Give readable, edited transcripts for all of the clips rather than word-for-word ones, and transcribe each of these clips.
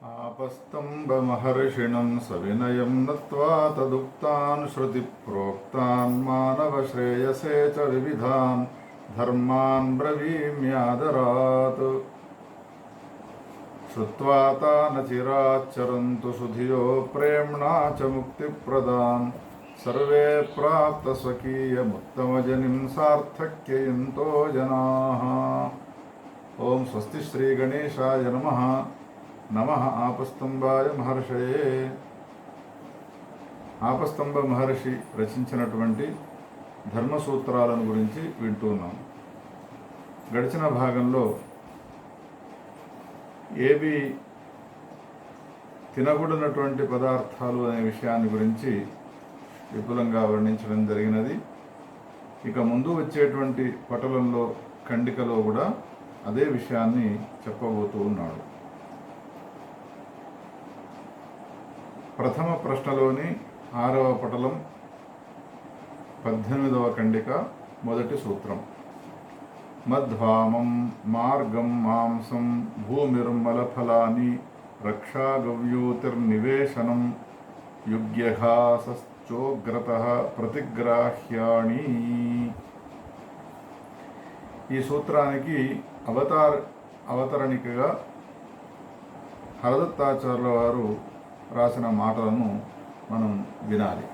आपस्तम्भमहर्षिणं सविनयं नत्वा तदुक्तान् श्रुतिप्रोक्तान् मानवश्रेयसे च विविधान् धर्मान् ब्रवीम्यादरात्। श्रुत्वा तान् चिराच्चरन्तु सुधियो प्रेम्णा च मुक्तिप्रदान्। सर्वे प्राप्तस्वकीयमुत्तमजनिं सार्थक्ययन्तो जनाः। ओं स्वस्ति श्रीगणेशाय नमः। నమః ఆపస్తంభాయ మహర్షయే. ఆపస్తంభ మహర్షి రచించినటువంటి ధర్మసూత్రాలను గురించి వింటున్నాం. గడిచిన భాగంలో ఏవి తినకూడనటువంటి పదార్థాలు అనే విషయాన్ని గురించి విపులంగా వర్ణించడం జరిగినది. ఇక ముందు వచ్చేటువంటి పటలంలో ఖండికలో కూడా అదే విషయాన్ని చెప్పబోతూ ఉన్నాడు. ప్రథమ ప్రశ్నలోని 6వ పటలం 18వ ఖండిక మొదటి సూత్రం. మధ్వామం మార్గం మాంసం భూమిర్మలఫలాని రక్షాగవ్యూతిర్నివేశనం యుగ్యఘాసశ్చోగ్రతః ప్రతిగ్రాహ్యాణి. ఈ సూత్రానికి అవతరణికగా హరదత్తాచార్యుల వారు రాసిన మాటలను మనం వినాలి.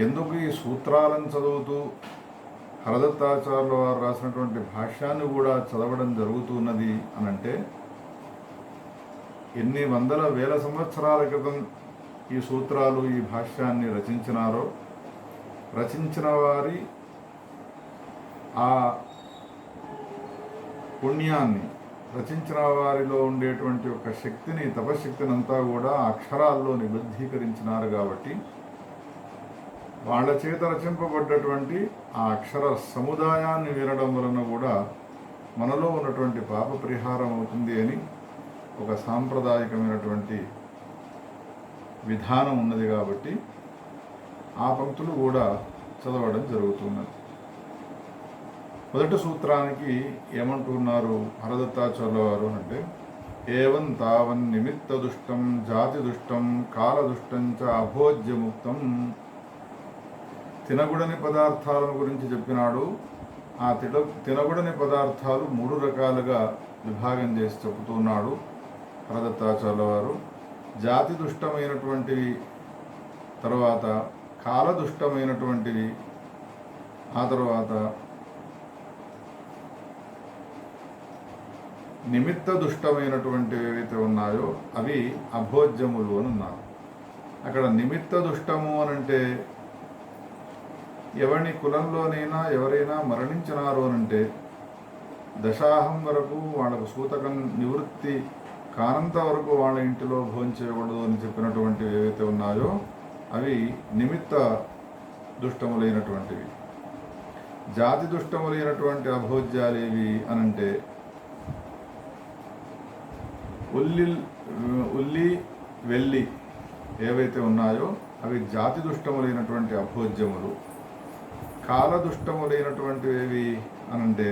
ఎందుకు ఈ సూత్రాలను చదువుతూ హరదత్తాచార్యుల వారు రాసినటువంటి భాష్యాన్ని కూడా చదవడం జరుగుతున్నది అనంటే, ఎన్ని వందల వేల సంవత్సరాల క్రితం ఈ సూత్రాలు ఈ భాష్యాన్ని రచించినారో, రచించిన వారి ఆ పుణ్యాన్ని, రచించిన వారిలో ఉండేటువంటి ఒక శక్తిని, తపశక్తిని అంతా కూడా అక్షరాల్లో నిబద్ధీకరించినారు. కాబట్టి వాళ్ళ చేత రచింపబడ్డటువంటి ఆ అక్షర సముదాయాన్ని వినడం వలన కూడా మనలో ఉన్నటువంటి పాప పరిహారం అవుతుంది అని ఒక సాంప్రదాయకమైనటువంటి విధానం ఉన్నది. కాబట్టి ఆ పంక్తులు కూడా చదవడం జరుగుతున్నది. మొదటి సూత్రానికి ఏమంటున్నారు హరదత్తాచార్యుల వారు అంటే, ఏవం తావన్ నిమిత్త దుష్టం జాతి దుష్టం కాలదుష్టం చ అభోజ్యముక్తం. తినగుడని పదార్థాలను గురించి చెప్పినాడు. ఆ తినగుడని పదార్థాలు 3 రకాలుగా విభాగం చేసి చెబుతున్నాడు హరదత్తాచార్యుల వారు. జాతి దుష్టమైనటువంటివి, తర్వాత కాలదుష్టమైనటువంటివి, ఆ తర్వాత నిమిత్త దుష్టమైనటువంటివి ఏవైతే ఉన్నాయో అవి అభోజ్యములు అని ఉన్నారు. అక్కడ నిమిత్త దుష్టము అనంటే ఎవరి కులంలోనైనా ఎవరైనా మరణించినారు అనంటే దశాహం వరకు వాళ్ళకు సూతకం నివృత్తి కానంత వరకు వాళ్ళ ఇంటిలో భోంచేయకూడదు అని చెప్పినటువంటివి ఏవైతే ఉన్నాయో అవి నిమిత్త దుష్టములైనటువంటివి. జాతి దుష్టములైనటువంటి అభోజ్యాలు ఏవి అనంటే ఉల్లి వెల్లి ఏవైతే ఉన్నాయో అవి జాతి దుష్టములైనటువంటి అభోజ్యములు. కాలదుష్టములైనటువంటివి ఏవి అనంటే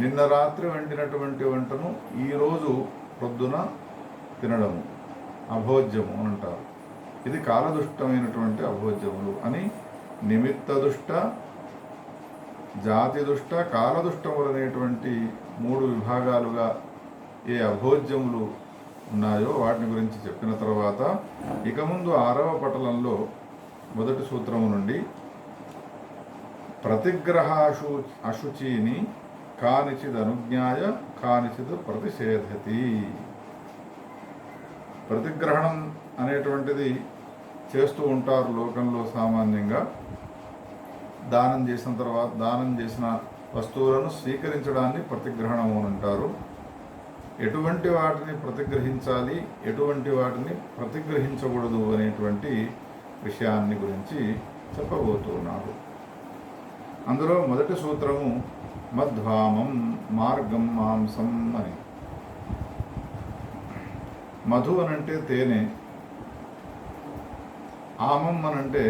నిన్న రాత్రి వండినటువంటి వంటను ఈరోజు పొద్దున తినడము అభోజ్యము అని అంటారు. ఇది కాలదుష్టమైనటువంటి అభోజ్యములు అని నిమిత్త దుష్ట, జాతి దుష్ట, కాలదుష్టములు అనేటువంటి 3 విభాగాలుగా ఏ అభోజ్యములు ఉన్నాయో వాటిని గురించి చెప్పిన తర్వాత ఇక ముందు 6వ పటలంలో మొదటి సూత్రము నుండి ప్రతిగ్రహ అశుచిని కానిచిద్ అనుజ్ఞాయ కానిచిద్ ప్రతిషేధతి. ప్రతిగ్రహణం అనేటువంటిది చేస్తూ ఉంటారు లోకంలో సామాన్యంగా. దానం చేసిన తర్వాత దానం చేసిన వస్తువులను స్వీకరించడాన్ని ప్రతిగ్రహణము అని అంటారు. ఎటువంటి వాటిని ప్రతిగ్రహించాలి, ఎటువంటి వాటిని ప్రతిగ్రహించకూడదు అనేటువంటి విషయాన్ని గురించి చెప్పబోతున్నాడు. అందులో మొదటి సూత్రము మధ్వామం మార్గం మాంసం అని. మధు అనంటే తేనె, ఆమం అనంటే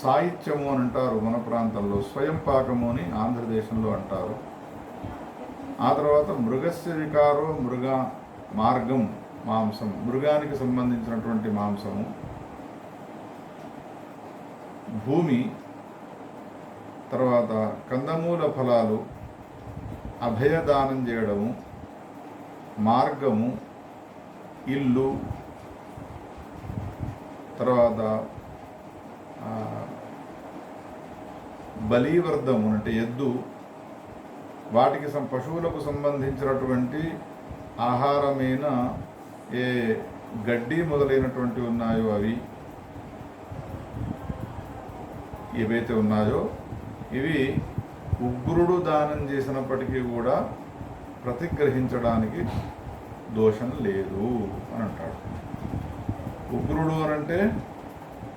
సాహిత్యము అని అంటారు మన ప్రాంతంలో. స్వయం పాకము అని ఆంధ్రదేశంలో అంటారు. ఆ తర్వాత మృగస్య వికారో మృగ మార్గం మాంసం, మృగానికి సంబంధించినటువంటి మాంసము, భూమి, తర్వాత కందమూల ఫలాలు, అభయదానం చేయడము, మార్గము, ఇల్లు, తర్వాత బలీవర్ధము అంటే ఎద్దు, వాటికి పశువులకు సంబంధించినటువంటి ఆహారమైన ఏ గడ్డి మొదలైనటువంటి ఉన్నాయో అవి ఏవైతే ఉన్నాయో ఇవి ఉగ్రుడు దానం చేసినప్పటికీ కూడా ప్రతిగ్రహించడానికి దోషం లేదు అని అంటాడు. ఉగ్రుడు అనంటే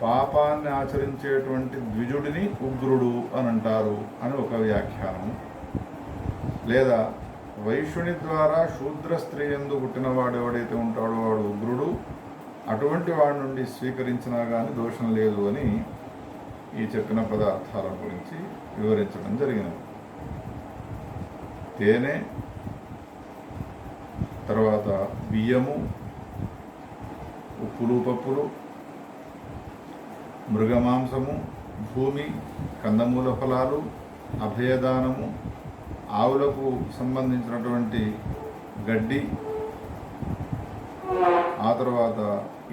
పాపాన్ని ఆచరించేటువంటి ద్విజుడిని ఉగ్రుడు అని అంటారు అని ఒక వ్యాఖ్యానం. లేదా వైశ్యుని ద్వారా శూద్ర స్త్రీ యందు పుట్టినవాడు ఎవడైతే ఉంటాడో వాడు ఉగ్రుడు, అటువంటి వాడి నుండి స్వీకరించినా కానీ దోషం లేదు అని ఈ చెప్పిన పదార్థాల గురించి వివరించడం జరిగినది. తేనె, తర్వాత బియ్యము, ఉప్పులు పప్పులు, మృగమాంసము, భూమి, కందమూల ఫలాలు, అభయదానము, ఆవులకు సంబంధించినటువంటి గడ్డి, ఆ తర్వాత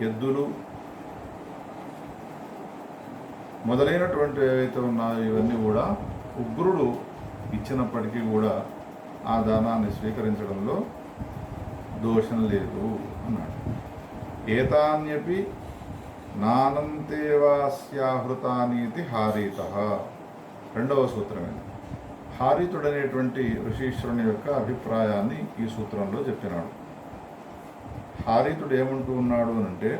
ఎద్దులు మొదలైనటువంటి ఏవైతే ఉన్నాయో ఇవన్నీ కూడా ఉగ్రుడు ఇచ్చినప్పటికీ కూడా ఆ దానాన్ని స్వీకరించడంలో దోషం లేదు అన్నాడు. ఏతాన్యపి నానంతేవాస్యాహృతానీతి హారీత. రెండవ సూత్రమే. హారీతుడనేటువంటి ఋషీశ్వరుని యొక్క అభిప్రాయాన్ని ఈ సూత్రంలో చెప్పినాడు. హారీతుడు ఏమంటూ ఉన్నాడు అంటే,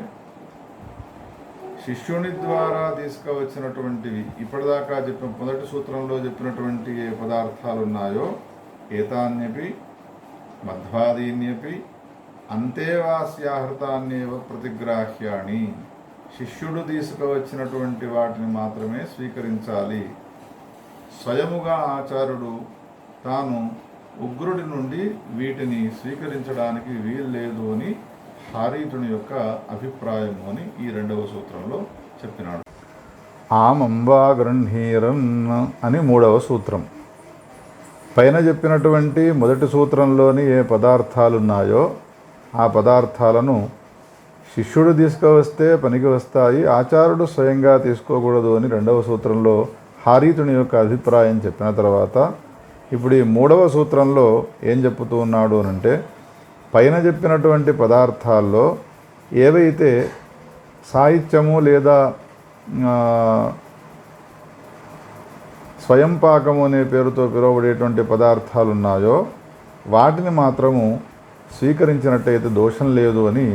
శిష్యుని ద్వారా తీసుకువచ్చినటువంటివి ఇప్పటిదాకా చెప్పిన మొదటి సూత్రంలో చెప్పినటువంటి ఏ పదార్థాలు ఉన్నాయో ఏతాన్యపి మధ్వాదీన్యపి అంతేవాస్యాహృతాన్యేవ ప్రతిగ్రాహ్యాణి, శిష్యుడు తీసుకువచ్చినటువంటి వాటిని మాత్రమే స్వీకరించాలి. స్వయముగా ఆచార్యుడు తాను ఉగ్రుడి నుండి వీటిని స్వీకరించడానికి వీల్లేదు అని హారీతుని యొక్క అభిప్రాయము అని ఈ రెండవ సూత్రంలో చెప్పినాడు. ఆమంబా గృహీరన్ అని మూడవ సూత్రం. పైన చెప్పినటువంటి మొదటి సూత్రంలోని ఏ పదార్థాలు ఉన్నాయో ఆ పదార్థాలను శిష్యుడు తీసుకువస్తే పనికి వస్తాయి, ఆచార్యుడు స్వయంగా తీసుకోకూడదు అని రెండవ సూత్రంలో హారీతుని యొక్క అభిప్రాయం చెప్పిన తర్వాత ఇప్పుడు ఈ మూడవ సూత్రంలో ఏం చెప్పుతూ ఉన్నాడు అనంటే, పైన చెప్పినటువంటి పదార్థాల్లో ఏవైతే సాహిత్యము లేదా స్వయం పాకము అనే పేరుతో పిలువబడేటువంటి పదార్థాలు ఉన్నాయో వాటిని మాత్రము స్వీకరించినట్టయితే దోషం లేదు అని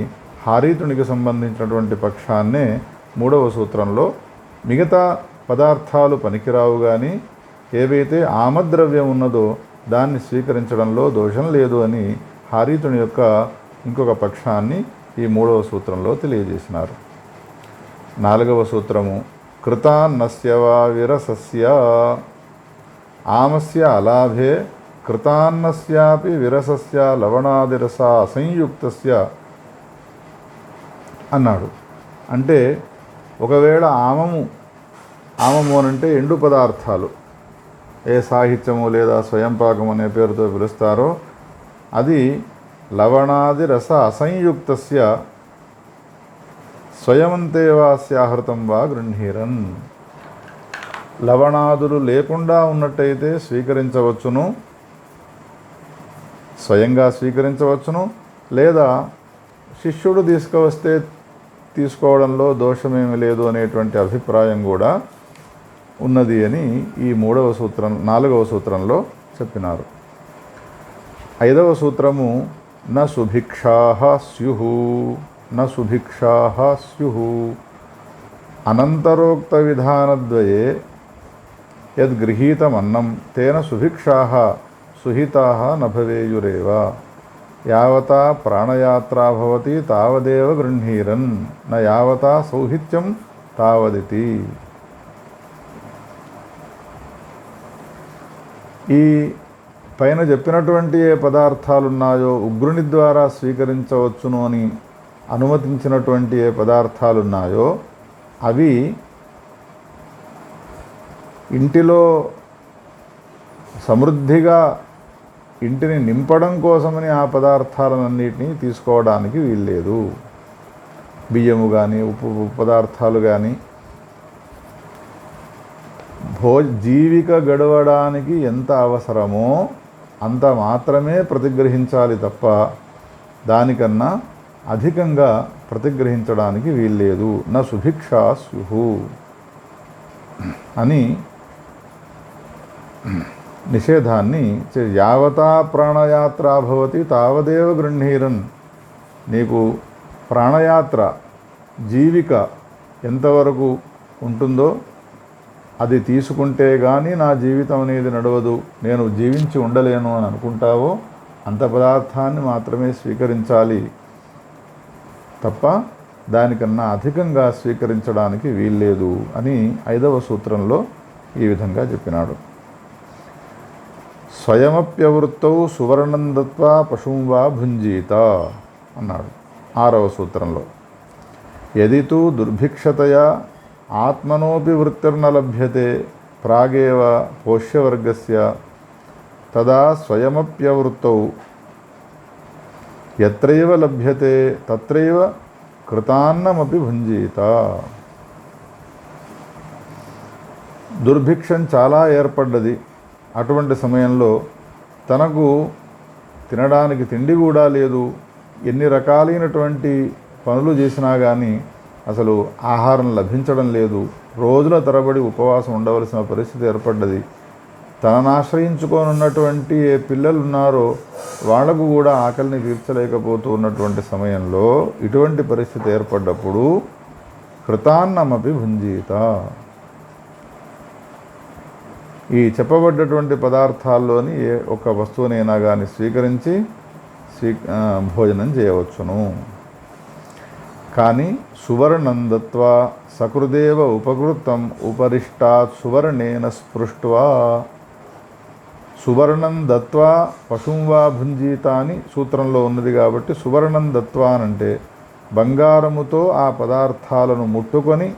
హారీతునికి సంబంధించినటువంటి పక్షాన్నే మూడవ సూత్రంలో, మిగతా పదార్థాలు పనికిరావు కానీ ఏవైతే ఆమద్రవ్యం ఉన్నదో దాన్ని స్వీకరించడంలో దోషం లేదు అని హారీతుని యొక్క ఇంకొక పక్షాన్ని ఈ మూడవ సూత్రంలో తెలియజేసినారు. నాలుగవ సూత్రము. కృతాన్నస్య వా విరసస్య, ఆమస్య అలాభే కృతాన్నస్యాపి విరసస్య లవణాదిరస అసంయుక్తస్య అన్నాడు. అంటే ఒకవేళ ఆమము అనంటే ఎండు పదార్థాలు ఏ సాహిత్యము లేదా స్వయంపాకం అనే పేరుతో పిలుస్తారో అది లవణాది రస అసంయుక్తస్య స్వయమంతేవాస్యాహృతం వా గృహీరన్. లవణాదులు లేకుండా ఉన్నట్టయితే స్వీకరించవచ్చును, స్వయంగా స్వీకరించవచ్చును, లేదా శిష్యుడు తీసుకువస్తే తీసుకోవడంలో దోషమేమి లేదు అనేటువంటి అభిప్రాయం కూడా ఉన్నది అని ఈ నాలుగవ సూత్రంలో చెప్పినారు. ఐదవ సూత్రము. న సుభిక్షాః స్యుః, న సుభిక్షాః స్యుః. అనంతరోక్త విధానద్వయే యద్గృహీతమన్నం తేన సుభిక్షాః సుహితాః న భవేయురేవ. యావతా ప్రాణయాత్రా భవతి తావదేవ గృహీరన్ న యావతా సౌహిత్యం తావదితి. ఈ పైన చెప్పినటువంటి ఏ పదార్థాలున్నాయో ఉగ్రుని ద్వారా స్వీకరించవచ్చును అని అనుమతించినటువంటి ఏ పదార్థాలున్నాయో అవి ఇంటిలో సమృద్ధిగా ఇంటిని నింపడం కోసమని ఆ పదార్థాలన్నింటినీ తీసుకోవడానికి వీల్లేదు. బియ్యము కానీ ఉప్పు పదార్థాలు కానీ జీవిక గడవడానికి ఎంత అవసరమో అంత మాత్రమే ప్రతిగ్రహించాలి తప్ప దానికన్నా అధికంగా ప్రతిగ్రహించడానికి వీల్లేదు. నా సుభిక్షా స్యుః అని నిషేధాన్ని యావతా ప్రాణయాత్ర భవతి తావదేవ గృహీరన్. నీకు ప్రాణయాత్ర జీవిక ఎంతవరకు ఉంటుందో అది తీసుకుంటే కానీ నా జీవితం అనేది నడవదు, నేను జీవించి ఉండలేను అని అనుకుంటావో అంత పదార్థాన్ని మాత్రమే స్వీకరించాలి తప్ప దానికన్నా అధికంగా స్వీకరించడానికి వీల్లేదు అని 5వ సూత్రంలో ఈ విధంగా చెప్పినాడు. స్వయమప్యవృత్తౌ సువర్ణం దత్వా పశుం వా భుంజీత అన్నాడు 6వ సూత్రంలో. యదితు దుర్భిక్షతయా ఆత్మనోపి వృత్తిర్న లభ్యతే ప్రాగేవ పోష్యవర్గస్య తదా స్వయమప్యవృత్తౌ యత్రైవ లభ్యతే తత్రైవ కృతాన్నమపి భుంజీత. దుర్భిక్షం చాలా ఏర్పడ్డది. అటువంటి సమయంలో తనకు తినడానికి తిండి కూడా లేదు, ఎన్ని రకాలైనటువంటి పనులు చేసినా కానీ అసలు ఆహారం లభించడం లేదు, రోజుల తరబడి ఉపవాసం ఉండవలసిన పరిస్థితి ఏర్పడ్డది. తనను ఆశ్రయించుకోనున్నటువంటి ఏ పిల్లలు ఉన్నారో వాళ్లకు కూడా ఆకలిని తీర్చలేకపోతూ ఉన్నటువంటి సమయంలో ఇటువంటి పరిస్థితి ఏర్పడ్డప్పుడు కృతాన్నమపి భుంజీత. ఈ చెప్పబడ్డటువంటి పదార్థాల్లోని ఏ ఒక్క వస్తువునైనా కానీ స్వీకరించి భోజనం చేయవచ్చును. కానీ సువర్ణం దత్వా సకృదేవ ఉపకృతం ఉపరిష్టాత్ సువర్ణేన స్పృష్ట్వా. సువర్ణం దత్వా పశుం వా భుంజీత అని సూత్రంలో ఉన్నది కాబట్టి సువర్ణం దత్వా అంటే బంగారముతో ఆ పదార్థాలను ముట్టుకొని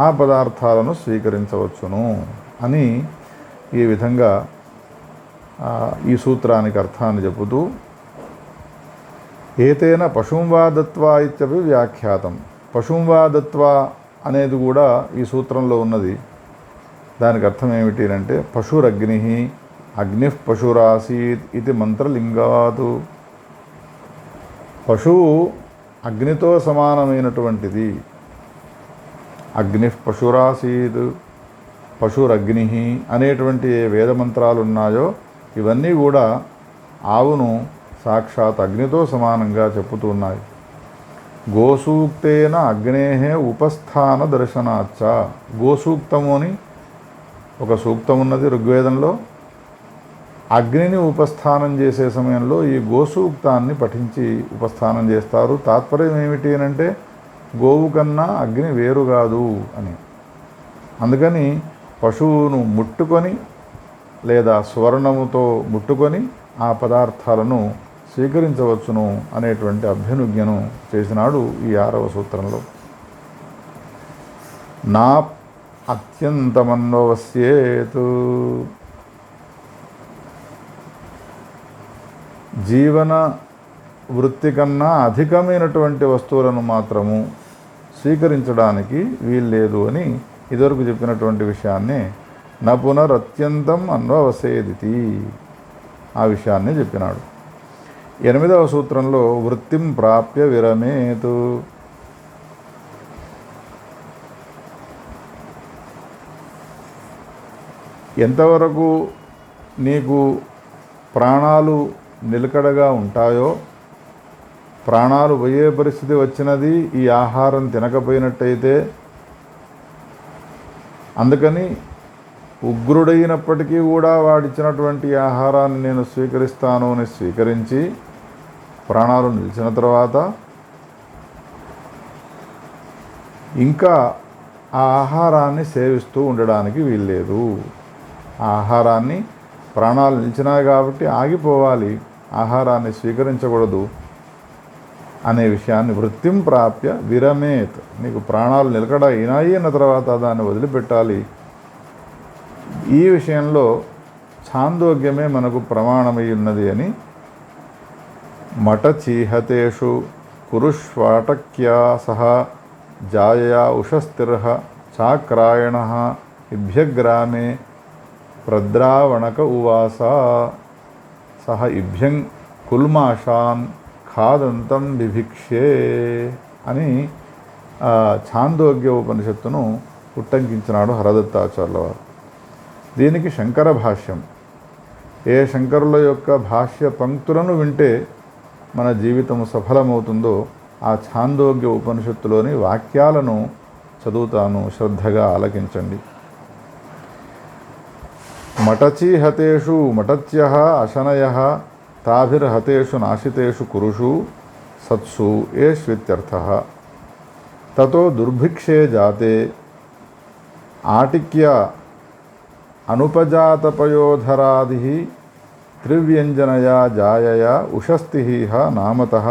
ఆ పదార్థాలను స్వీకరించవచ్చును అని ఈ విధంగా ఈ సూత్రానికి అర్థాన్ని చెబుతూ ఏతేన పశుం వా దత్వా ఇత్యపి వ్యాఖ్యాతం. పశుం వా దత్వా అనేది కూడా ఈ సూత్రంలో ఉన్నది. దానికి అర్థం ఏమిటి అంటే పశురగ్ని అగ్నిః పశురాసీత్ ఇది మంత్రలింగాతు. పశువు అగ్నితో సమానమైనటువంటిది. అగ్నిః పశురాసీత్ పశురగ్ని అనేటువంటి ఏ వేదమంత్రాలు ఉన్నాయో ఇవన్నీ కూడా ఆవును సాక్షాత్ అగ్నితో సమానంగా చెప్పుతున్నాయి. గోసూక్తేన అగ్నేహే ఉపస్థాన దర్శనాచ్చ. గోసూక్తము అని ఒక సూక్తం ఉన్నది ఋగ్వేదంలో. అగ్నిని ఉపస్థానం చేసే సమయంలో ఈ గోసూక్తాన్ని పఠించి ఉపస్థానం చేస్తారు. తాత్పర్యం ఏమిటి అంటే గోవు కన్నా అగ్ని వేరు కాదు అని. అందుకని పశువును ముట్టుకొని లేదా స్వర్ణముతో ముట్టుకొని ఆ పదార్థాలను స్వీకరించవచ్చును అనేటువంటి అభ్యనుజ్ఞను చేసినాడు ఈ 6వ సూత్రంలో. నా అత్యంతమన్వవస్యేత్. జీవన వృత్తి కన్నా అధికమైనటువంటి వస్తువులను మాత్రము స్వీకరించడానికి వీల్లేదు అని ఇదివరకు చెప్పినటువంటి విషయాన్ని నా పునరత్యంతం అన్వవసేదితి ఆ విషయాన్ని చెప్పినాడు. 8వ సూత్రంలో వృత్తిం ప్రాప్య విరమేతు. ఎంతవరకు నీకు ప్రాణాలు నిలకడగా ఉంటాయో, ప్రాణాలు పోయే పరిస్థితి వచ్చినది ఈ ఆహారం తినకపోయినట్టయితే, అందుకని ఉగ్రుడైనప్పటికీ కూడా వాడిచ్చినటువంటి ఆహారాన్ని నేను స్వీకరిస్తాను అని స్వీకరించి ప్రాణాలు నిలిచిన తర్వాత ఇంకా ఆ ఆహారాన్ని సేవిస్తూ ఉండడానికి వీల్లేదు. ఆ ఆహారాన్ని ప్రాణాలు నిలిచినాయి కాబట్టి ఆగిపోవాలి, ఆహారాన్ని స్వీకరించకూడదు అనే విషయాన్ని వృత్తిం ప్రాప్య విరమేత్. నీకు ప్రాణాలు నిలకడ అయిన తర్వాత దాన్ని వదిలిపెట్టాలి. ఈ విషయంలో ఛాందోగ్యమే మనకు ప్రమాణమై ఉన్నది అని మఠచీహతేషు కురుష్వాటక్యా సహ జాయయా ఉషస్థిరః చాక్రాయణ ఇభ్యగ్రామే ప్రద్రావణక ఉవాస సహ ఇభ్యం కుల్మాషాన్ ఖాదంతం బిభిక్షే అని ఛాందోగ్య ఉపనిషత్తును ఉట్టంకించినాడు హరదత్తాచార్యుల వారు. దీనికి శంకర భాష్యం. ఏ శంకరుల యొక్క భాష్య పంక్తులను వింటే మన జీవితము సఫలమవుతుందో ఆ ఛాందోగ్య ఉపనిషత్తులోని వాక్యాలను చదువుతాను, శ్రద్ధగా ఆలకించండి. మటచీహతేషు మటత్యః అశనయః తాభిర్హతేషు నాశితేషు కురుషు సత్సు ఏష్విత్యర్థః. తతో దుర్భిక్షే జాతే ఆటిక్య అనుపజాతపయోధరాదిః త్రివ్యంజనయా జాయయా ఉషస్థిః నామతః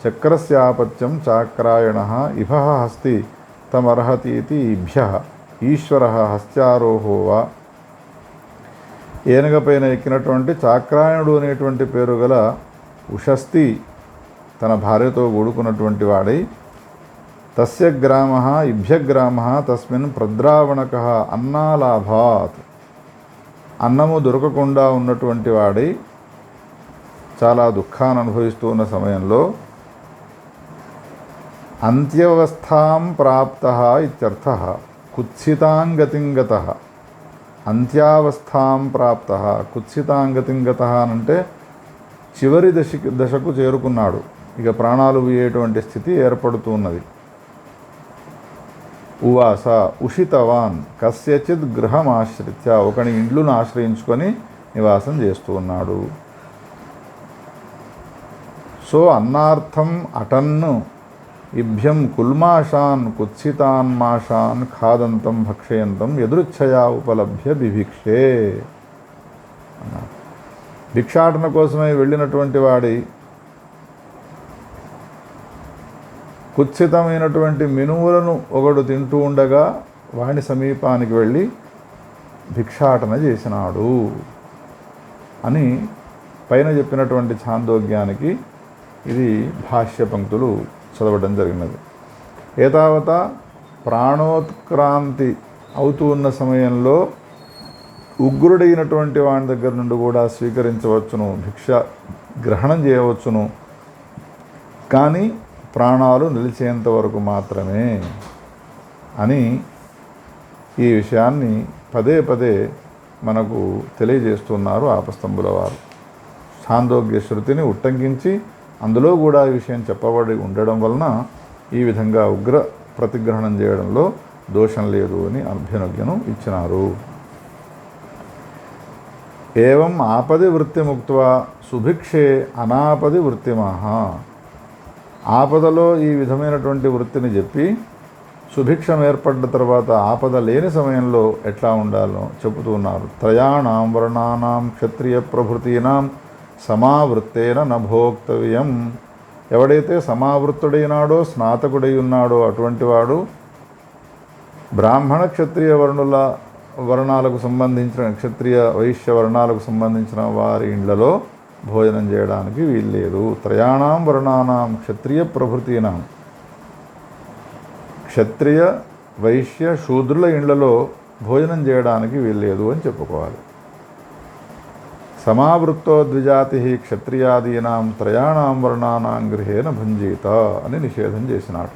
చక్రస్యాపత్యం చాక్రాయణః ఇభః హస్తి తమర్హతీతి ఇభ్యః ఈశ్వరః హస్త్యారోహో వా. ఏనుగపైన ఎక్కినటువంటి చాక్రాయణుడు అనేటువంటి పేరు గల ఉషస్థి తన భార్యతో కూడుకున్నటువంటి వాడై తస్య గ్రామః ఇభ్యగ్రామః తస్మిన్ ప్రద్రావణకః అన్నాలాభాత్. అన్నము దొరకకుండా ఉన్నటువంటి వాడై చాలా దుఃఖాన్ని అనుభవిస్తూ ఉన్న సమయంలో అంత్యవస్థాం ప్రాప్తః ఇత్యర్థః. కుత్సితాంగతింగతః. అంత్యావస్థాం ప్రాప్తః కుత్సితాంగతింగతః అంటే చివరి దశకు చేరుకున్నాడు, ఇక ప్రాణాలు వీయేటువంటి స్థితి ఏర్పడుతున్నది. ఉవాస ఉషితవాన్ కస్యచిత్ గృహమాశ్రిత్య. ఒకని ఇండ్లను ఆశ్రయించుకొని నివాసం చేస్తూ ఉన్నాడు. సో అన్నార్థం అటన్ను ఇభ్యం కుల్మాషాన్ కుత్సితాన్మాషాన్ ఖాదంతం భక్షయంతం ఎదురుచ్ఛయా ఉపలభ్య బిభిక్షే అన్నారు. భిక్షాటన కోసమై వెళ్ళినటువంటి వాడి కుత్సితమైనటువంటి మినుములను ఒకడు తింటూ ఉండగా వాడి సమీపానికి వెళ్ళి భిక్షాటన చేసినాడు అని పైన చెప్పినటువంటి ఛాందోగ్యానికి ఇది భాష్య పంక్తులు చదవడం జరిగినది. ఏతావత ప్రాణోత్క్రాంతి అవుతూ ఉన్న సమయంలో ఉగ్రుడైనటువంటి వాడి దగ్గర నుండి కూడా స్వీకరించవచ్చును, భిక్ష గ్రహణం చేయవచ్చును, కానీ ప్రాణాలు నిలిచేంత వరకు మాత్రమే అని ఈ విషయాన్ని పదే పదే మనకు తెలియజేస్తున్నారు ఆపస్తంభుల వారు. ఛాందోగ్య శృతిని ఉట్టంకించి అందులో కూడా ఈ విషయం చెప్పబడి ఉండడం వలన ఈ విధంగా ఉగ్ర ప్రతిగ్రహణం చేయడంలో దోషం లేదు అని అభ్యనుజ్ఞను ఇచ్చినారు. ఏవం ఆపది వృత్తిముక్త్వా సుభిక్షే అనాపది వృత్తిమాహ. ఆపదలో ఈ విధమైనటువంటి వృత్తిని చెప్పి సుభిక్షం ఏర్పడ్డ తర్వాత ఆపద లేని సమయంలో ఎట్లా ఉండాలో చెబుతూ ఉన్నారు. త్రయాణాం వర్ణానాం క్షత్రియ ప్రభృతీనాం సమావృత్తేన నభోక్తవ్యం. ఎవడైతే సమావృత్తుడైనాడో స్నాతకుడై ఉన్నాడో అటువంటి వాడు బ్రాహ్మణ క్షత్రియ వర్ణాలకు సంబంధించిన క్షత్రియ వైశ్య వర్ణాలకు సంబంధించిన వారి ఇండ్లలో భోజనం చేయడానికి వీల్లేదు. త్రయాణాం వర్ణానాం క్షత్రియ ప్రభృతీనాం. క్షత్రియ వైశ్య శూద్రుల ఇండ్లలో భోజనం చేయడానికి వీల్లేదు అని చెప్పుకోవాలి. సమావృత్తో ద్విజాతి క్షత్రియాదీనాం త్రయాణాం వర్ణానాం గృహేణ భుంజీత అని నిషేధం చేసినాడు.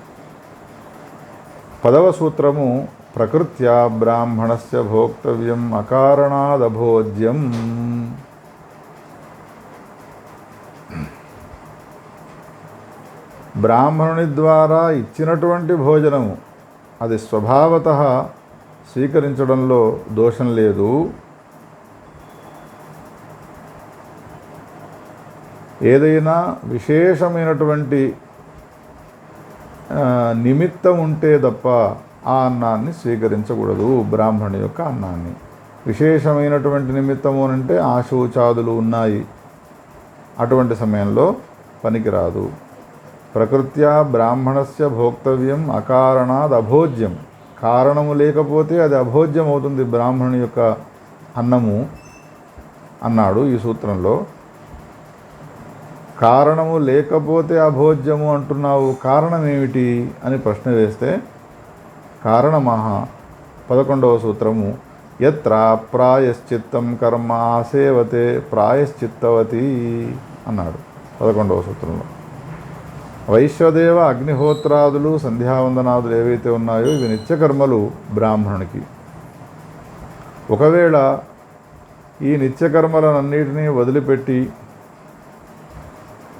10వ సూత్రము ప్రకృత్యా బ్రాహ్మణస్య భోక్తవ్యం అకారణాదభోజ్యం. బ్రాహ్మణుని ద్వారా ఇచ్చినటువంటి భోజనము అది స్వభావతః స్వీకరించడంలో దోషం లేదు. ఏదైనా విశేషమైనటువంటి నిమిత్తం ఉంటే తప్ప ఆ అన్నాన్ని స్వీకరించకూడదు, బ్రాహ్మణుని యొక్క అన్నాన్ని. విశేషమైనటువంటి నిమిత్తము అంటే ఆశూచాదులు ఉన్నాయి, అటువంటి సమయంలో పనికిరాదు. ప్రకృత్యా బ్రాహ్మణస్య భోక్తవ్యం అకారణాద్ అభోజ్యం. కారణము లేకపోతే అది అభోజ్యం అవుతుంది బ్రాహ్మణుని యొక్క అన్నము అన్నాడు ఈ సూత్రంలో. కారణము లేకపోతే అభోజ్యము అంటున్నావు, కారణం ఏమిటి అని ప్రశ్న వేస్తే కారణమహ 11వ సూత్రము యత్ర ప్రాయశ్చిత్తం కర్మ ఆసేవతే ప్రాయశ్చిత్తవతి అన్నాడు 11వ సూత్రంలో. వైశ్వదేవ అగ్నిహోత్రాదులు సంధ్యావందనాదులు ఏవైతే ఉన్నాయో ఇవి నిత్యకర్మలు బ్రాహ్మణునికి. ఒకవేళ ఈ నిత్యకర్మలనన్నిటినీ వదిలిపెట్టి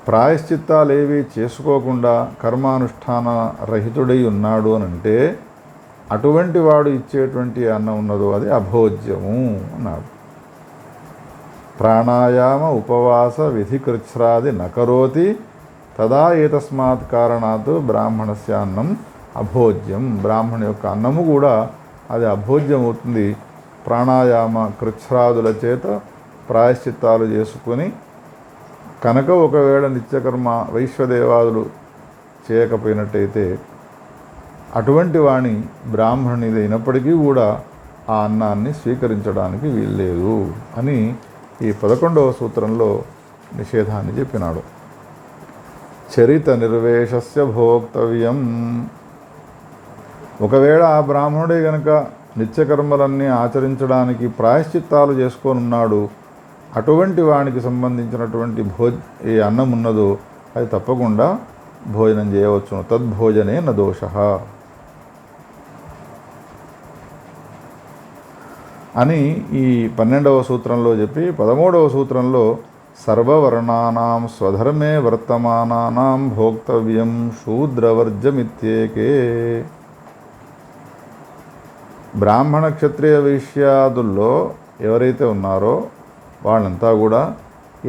ప్రాయశ్చిత్తాలేవి చేసుకోకుండా కర్మానుష్ఠాన రహితుడై ఉన్నాడు అనంటే అటువంటి వాడు ఇచ్చేటువంటి అన్నం ఉన్నదో అది అభోజ్యము అన్నాడు. ప్రాణాయామ ఉపవాస విధికృచ్ఛ్రాది నకరోతి తదా ఏతస్మాత్ కారణాత్ బ్రాహ్మణస్య అన్నం అభోజ్యం. బ్రాహ్మణు యొక్క అన్నము కూడా అది అభోజ్యం అవుతుంది. ప్రాణాయామ కృచ్ఛ్రాదుల చేత ప్రాయశ్చిత్తాలు చేసుకొని కనుక ఒకవేళ నిత్యకర్మ వైశ్వదేవాదులు చేయకపోయినట్టయితే అటువంటి వాణి బ్రాహ్మణునిది అయినప్పటికీ కూడా ఆ అన్నాన్ని స్వీకరించడానికి వీల్లేదు అని ఈ 11వ సూత్రంలో నిషేధాన్ని చెప్పినాడు. చరిత నిర్వేశస్య భోక్తవ్యం. ఒకవేళ ఆ బ్రాహ్మణుడే గనక నిత్యకర్మలన్నీ ఆచరించడానికి ప్రాయశ్చిత్తాలు చేసుకొని ఉన్నాడు, అటువంటి వానికి సంబంధించినటువంటి ఏ అన్నం ఉన్నదో అది తప్పకుండా భోజనం చేయవచ్చును. తద్భోజనే న దోషః అని ఈ 12వ సూత్రంలో చెప్పి 13వ సూత్రంలో సర్వవర్ణానాం స్వధర్మే వర్తమానానాం భోక్తవ్యం శూద్రవర్జమిత్యేకే. బ్రాహ్మణ క్షత్రియ వైశ్యాదుల్లో ఎవరైతే ఉన్నారో వాళ్ళంతా కూడా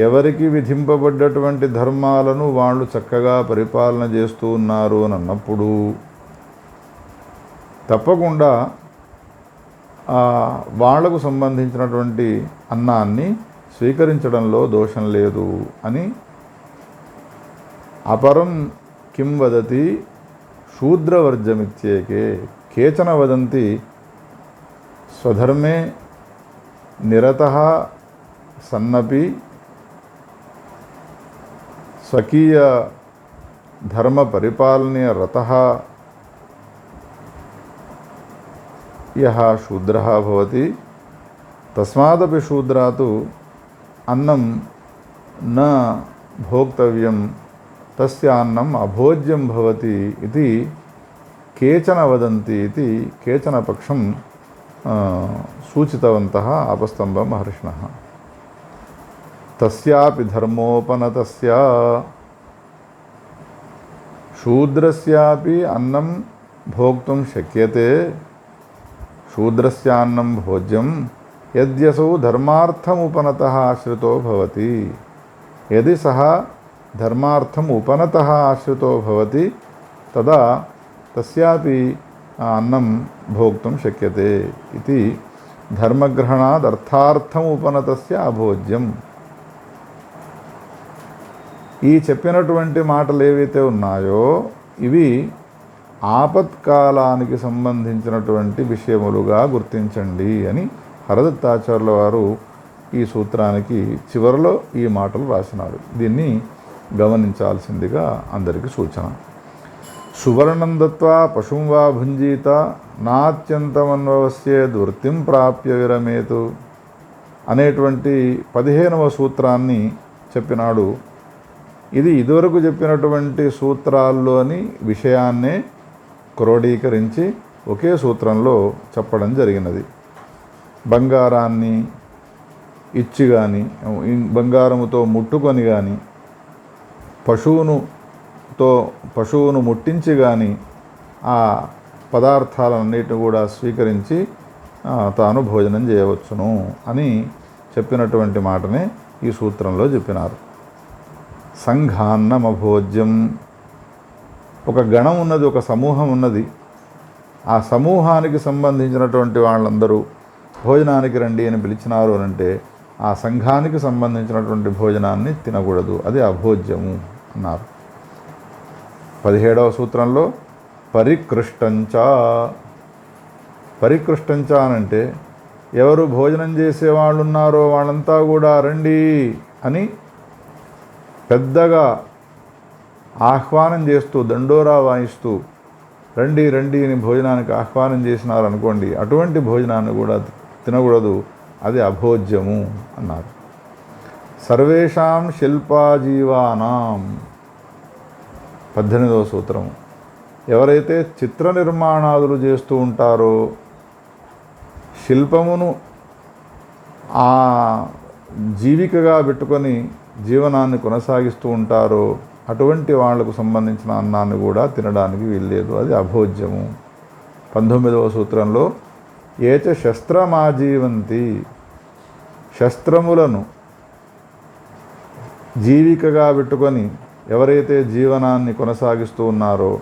ఎవరికి విధింపబడ్డటువంటి ధర్మాలను వాళ్ళు చక్కగా పరిపాలన చేస్తూ ఉన్నారు అని అన్నప్పుడు తప్పకుండా వాళ్లకు సంబంధించినటువంటి అన్నాన్ని స్వీకరించడంలో దోషం లేదు అని. అపరం కిం వదతి శూద్రవర్జమిత్యేకే. కేచన వదంతి స్వధర్మే నిరతః సన్నపి స్వకీయ ధర్మ పరిపాలనే రతః యః శూద్రః భవతి తస్మాదపి శూద్రాతు అన్నం న భోక్తవ్యం తస్య అన్నం అభోజ్యం భవతి ఇది కేచన వదంతి ఇది కేచన పక్షం సూచితవంతః ఆపస్తంభ మహర్షిణః. తస్యాపి ధర్మోపనతస్య శూద్రస్యాపి అన్నం భోక్తుం శక్యతే. శూద్రస్య అన్నం భోజ్యం యద్యసౌ ధర్మార్థముపనతః ఆశ్రితో భవతి. యది సహ ధర్మార్థం ఉపనతః ఆశ్రితో భవతి తదా తస్యాపి అన్నం భోక్తుం శక్యతే ఇది ధర్మగ్రహణాద్ అర్థార్థముపనతస్య అభోజ్యం. ఈ చెప్పినటువంటి మాటలు ఏవైతే ఉన్నాయో ఇవి ఆపత్కాలానికి సంబంధించినటువంటి విషయములుగా గుర్తించండి అని హరదత్తాచార్యుల వారు ఈ సూత్రానికి చివరిలో ఈ మాటలు రాసినారు. దీన్ని గమనించాల్సిందిగా అందరికీ సూచన. సువర్ణం దత్వా పశుం వా భుంజీత నాత్యంతమన్వవస్యేద్ వృత్తిం ప్రాప్య విరమేతు అనేటువంటి 15వ సూత్రాన్ని చెప్పినాడు. ఇది ఇదివరకు చెప్పినటువంటి సూత్రాల్లోని విషయాన్నే క్రోడీకరించి ఒకే సూత్రంలో చెప్పడం జరిగినది. బంగారాన్ని ఇచ్చి కానీ బంగారముతో ముట్టుకొని కానీ పశువును ముట్టించి కానీ ఆ పదార్థాలన్నిటిని కూడా స్వీకరించి తాను భోజనం చేయవచ్చును అని చెప్పినటువంటి మాటనే ఈ సూత్రంలో చెప్పినారు. సంఘాన్నమభోజ్యం. ఒక గణం ఉన్నది, ఒక సమూహం ఉన్నది. ఆ సమూహానికి సంబంధించినటువంటి వాళ్ళందరూ భోజనానికి రండి అని పిలిచినారు అంటే ఆ సంఘానికి సంబంధించినటువంటి భోజనాన్ని తినకూడదు, అది అభోజ్యము అన్నారు. 17వ సూత్రంలో పరికృష్టంచ. పరికృష్టంచ అనంటే ఎవరు భోజనం చేసేవాళ్ళు ఉన్నారో వాళ్ళంతా కూడా రండి అని పెద్దగా ఆహ్వానం చేస్తూ దండోరా వాయిస్తూ రండి రండి అని భోజనానికి ఆహ్వానం చేసినారు అనుకోండి, అటువంటి భోజనాన్ని కూడా తినకూడదు, అది అభోజ్యము అన్నారు. సర్వేషాం శిల్పాజీవానాం 18వ సూత్రం. ఎవరైతే చిత్ర నిర్మాణాదులు చేస్తూ ఉంటారో, శిల్పమును ఆ జీవికగా పెట్టుకొని జీవనాన్ని కొనసాగిస్తూ ఉంటారో అటువంటి వాళ్లకు సంబంధించిన అన్నాన్ని కూడా తినడానికి వీల్లేదు, అది అభోజ్యము. 19వ సూత్రంలో ఏచ శస్త్రమాజీవంతి. శస్త్రములను జీవికగా పెట్టుకొని ఎవరైతే జీవనాన్ని కొనసాగిస్తూ ఉన్నారో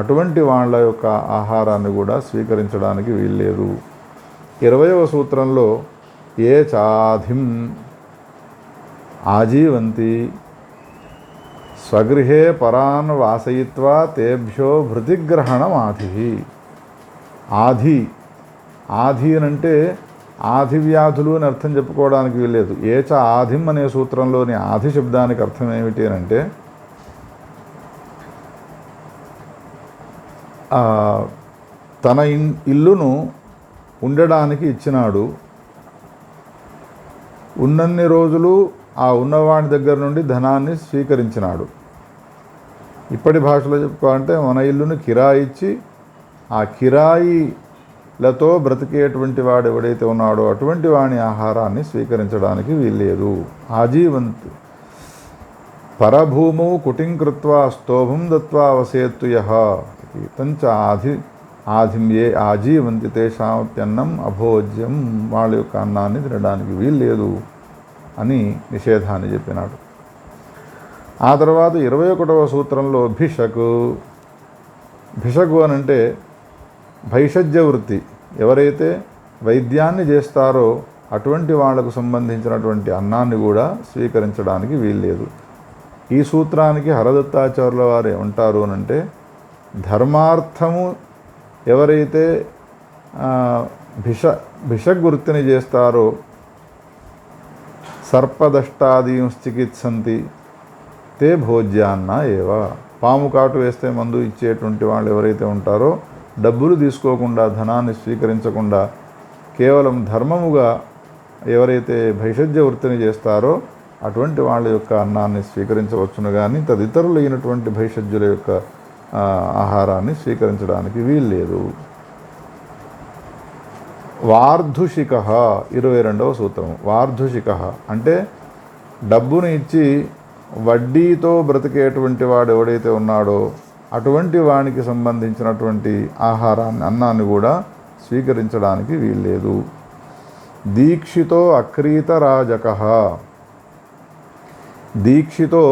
అటువంటి వాళ్ళ యొక్క ఆహారాన్ని కూడా స్వీకరించడానికి వీల్లేదు. 20వ సూత్రంలో ఏ చాధిం ఆజీవంతి స్వగృహే పరాన్ వాసయిత్వా తేభ్యో భృతిగ్రహణం ఆధి. ఆధి ఆధి అనంటే ఆధి వ్యాధులు అని అర్థం చెప్పుకోవడానికి వీల్లేదు. ఏచ ఆధిం అనే సూత్రంలోని ఆధి శబ్దానికి అర్థం ఏమిటి అని అంటే తన ఇల్లును ఉండడానికి ఇచ్చినాడు, ఉన్నన్ని రోజులు ఆ ఉన్నవాడి దగ్గర నుండి ధనాన్ని స్వీకరించినాడు. ఇప్పటి భాషలో చెప్పుకోవాలంటే మన ఇల్లును కిరాయి ఇచ్చి ఆ కిరాయిలతో బ్రతికేటువంటి వాడు ఎవడైతే ఉన్నాడో అటువంటి వాని ఆహారాన్ని స్వీకరించడానికి వీల్లేదు. ఆజీవంత్ పరభూమౌ కుటిం కృత్వా స్తోభం దత్వా వసేత్తు యః తంచ ఆధిం ఏ ఆజీవంతి తేషామప్యన్నం అభోజ్యం. వాళ్ళ యొక్క అన్నాన్ని తినడానికి వీల్లేదు అని నిషేధాన్ని చెప్పినాడు. ఆ తర్వాత 21వ సూత్రంలో భిషకు. భిషకు అనంటే భైషజ్య వృత్తి. ఎవరైతే వైద్యాన్ని చేస్తారో అటువంటి వాళ్లకు సంబంధించినటువంటి అన్నాన్ని కూడా స్వీకరించడానికి వీల్లేదు. ఈ సూత్రానికి హరదత్తాచార్యుల వారు ఏమంటారు అనంటే ధర్మార్థము ఎవరైతే భిషగ్వృత్తిని చేస్తారో సర్పదష్టాదీం చికిత్సంతి తే భోజ్యాన్న ఏవ. పాము కాటు వేస్తే మందు ఇచ్చేటువంటి వాళ్ళు ఎవరైతే ఉంటారో డబ్బులు తీసుకోకుండా ధనాన్ని స్వీకరించకుండా కేవలం ధర్మముగా ఎవరైతే భైషజ్య వృత్తిని చేస్తారో అటువంటి వాళ్ళ యొక్క అన్నాన్ని స్వీకరించవచ్చును, కానీ తదితరులైనటువంటి భైషజ్యుల యొక్క ఆహారాన్ని స్వీకరించడానికి వీల్లేదు. వార్ధుషిక 22వ సూత్రం. వార్ధుషిక అంటే డబ్బుని ఇచ్చి వడ్డీతో బ్రతికేటువంటి వాడు ఎవడైతే ఉన్నాడో అటువంటి వానికి సంబంధించినటువంటి ఆహారాన్ని అన్నాన్ని కూడా స్వీకరించడానికి వీల్లేదు. దీక్షితో అక్రీతరాజక. దీక్షితో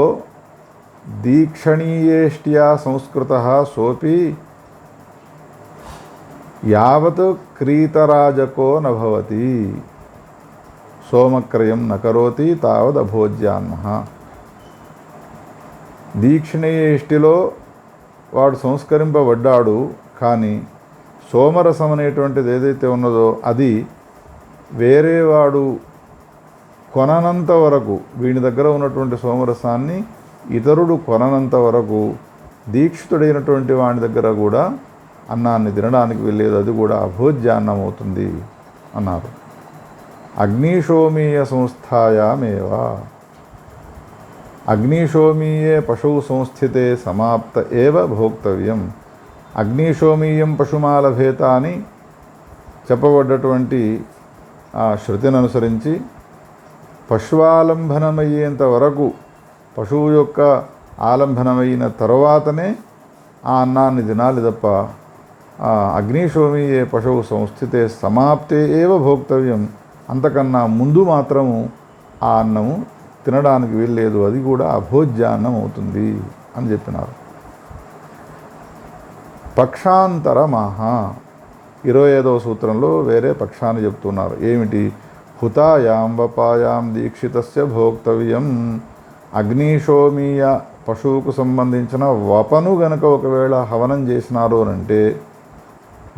దీక్షణీయేష్ట్యా సంస్కృతః సోపి యావత్ క్రీతరాజకో నభవతి సోమక్రయం నకరోతి తావద్ అభోజ్యాన్నః. దీక్షణీయేష్టిలో వాడు సంస్కరింపబడ్డాడు, కానీ సోమరసం అనేటువంటిది ఏదైతే ఉన్నదో అది వేరే వాడు కొననంత వరకు, వీని దగ్గర ఉన్నటువంటి సోమరసాన్ని ఇతరుడు కొననంత వరకు దీక్షితుడైనటువంటి వాడి దగ్గర కూడా అన్నాన్ని తినడానికి వెళ్ళేది, అది కూడా అభోజ్యాన్నం అవుతుంది అన్నారు. అగ్నిశోమీయ సంస్థాయామేవ. అగ్నిశోమీయే పశువు సంస్థితే సమాప్త ఏవ భోక్తవ్యం. అగ్నిశోమీయం పశుమాలభేత అని చెప్పబడ్డటువంటి ఆ శృతిని అనుసరించి పశువాలంబనమయ్యేంత వరకు, పశువు యొక్క ఆలంబనమైన తరువాతనే ఆ అన్నాన్ని తినాలి తప్ప అగ్నిశోమీయే పశువు సంస్థితే సమాప్తే ఏవ భోక్తవ్యం, అంతకన్నా ముందు మాత్రము ఆ అన్నము తినడానికి వీల్లేదు, అది కూడా అభోజ్యాన్నం అవుతుంది అని చెప్పినారు. పక్షాంతరమాహ. 25వ సూత్రంలో వేరే పక్షాన్ని చెప్తున్నారు. ఏమిటి? హుతాయాం వపాయాం దీక్షితస్య భోక్తవ్యం. అగ్నిశోమీయ పశువుకు సంబంధించిన వపను గనక ఒకవేళ హవనం చేసినారు అనంటే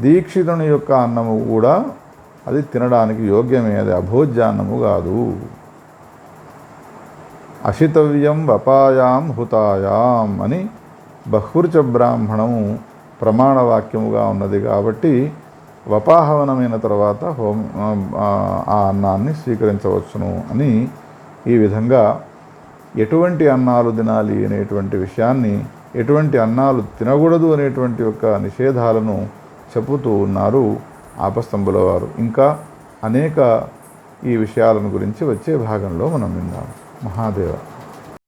దీక్షితుని యొక్క అన్నము కూడా అది తినడానికి యోగ్యమే, అది అభోజ్యాన్నము కాదు. అశితవ్యం వపాయాం హుతాయాం అని బహ్వృచ బ్రాహ్మణము ప్రమాణవాక్యముగా ఉన్నది. కాబట్టి వపాహవనమైన తర్వాత ఆ అన్నాన్ని స్వీకరించవచ్చును అని ఈ విధంగా ఎటువంటి అన్నాలు తినాలి అనేటువంటి విషయాన్ని, ఎటువంటి అన్నాలు తినకూడదు అనేటువంటి యొక్క నిషేధాలను చెబుతూ ఉన్నారు ఆపస్తంభుల వారు. ఇంకా అనేక ఈ విషయాలను గురించి వచ్చే భాగంలో మనం విందాం. మహాదేవ.